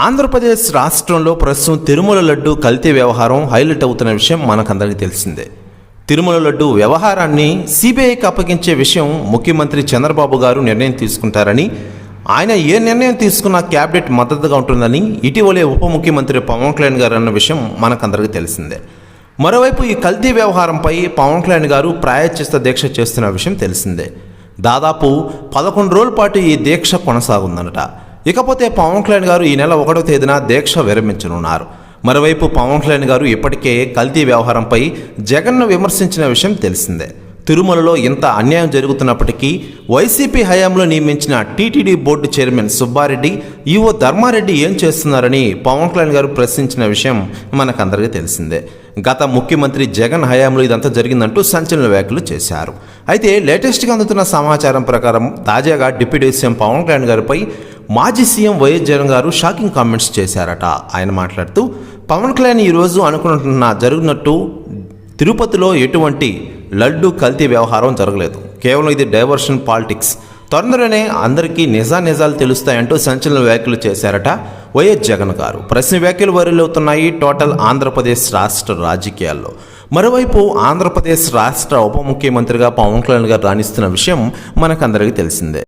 ఆంధ్రప్రదేశ్ రాష్ట్రంలో ప్రస్తుతం తిరుమల లడ్డు కల్తీ వ్యవహారం హైలైట్ అవుతున్న విషయం మనకందరికీ తెలిసిందే. తిరుమల లడ్డు వ్యవహారాన్ని సిబిఐకి అప్పగించే విషయం ముఖ్యమంత్రి చంద్రబాబు గారు నిర్ణయం తీసుకుంటారని, ఆయన ఏ నిర్ణయం తీసుకున్నా క్యాబినెట్ మద్దతుగా ఉంటుందని ఇటీవలే ఉప ముఖ్యమంత్రి పవన్ కళ్యాణ్ గారు అన్న విషయం మనకందరికీ తెలిసిందే. మరోవైపు ఈ కల్తీ వ్యవహారంపై పవన్ కళ్యాణ్ గారు ప్రాయశ్చిత్త దీక్ష చేస్తున్న విషయం తెలిసిందే. దాదాపు 11 రోజుల పాటు ఈ దీక్ష కొనసాగుందనట. ఇకపోతే పవన్ కళ్యాణ్ గారు ఈ నెల 1వ తేదీన దీక్ష విరమించనున్నారు. మరోవైపు పవన్ కళ్యాణ్ గారు ఇప్పటికే కల్తీ వ్యవహారంపై జగన్ను విమర్శించిన విషయం తెలిసిందే. తిరుమలలో ఇంత అన్యాయం జరుగుతున్నప్పటికీ వైసీపీ హయాంలో నియమించిన TTD board chairman Subba Reddy, EO Dharma Reddy ఏం చేస్తున్నారని పవన్ కళ్యాణ్ గారు ప్రశ్నించిన విషయం మనకందరికీ తెలిసిందే. గత ముఖ్యమంత్రి జగన్ హయాంలో ఇదంతా జరిగిందంటూ సంచలన వ్యాఖ్యలు చేశారు. అయితే లేటెస్ట్గా అందుతున్న సమాచారం ప్రకారం తాజాగా డిప్యూటీ సీఎం పవన్ కళ్యాణ్ గారిపై మాజీ సీఎం వైఎస్ జగన్ గారు షాకింగ్ కామెంట్స్ చేశారట. ఆయన మాట్లాడుతూ, పవన్ కళ్యాణ్ ఈరోజు అనుకుంటున్న జరిగినట్టు తిరుపతిలో ఎటువంటి లడ్డు కల్తీ వ్యవహారం జరగలేదు. కేవలం ఇది డైవర్షన్ పాలిటిక్స్. తొందరనే అందరికీ నిజాలు తెలుస్తాయంటూ సంచలన వ్యాఖ్యలు చేశారట వైఎస్ జగన్ గారు. ప్రశ్న వ్యాఖ్యలు వైరల్ అవుతున్నాయి టోటల్ ఆంధ్రప్రదేశ్ రాష్ట్ర రాజకీయాల్లో. మరోవైపు ఆంధ్రప్రదేశ్ రాష్ట్ర ఉప ముఖ్యమంత్రిగా పవన్ కళ్యాణ్ గారు రాణిస్తున్న విషయం మనకందరికీ తెలిసిందే.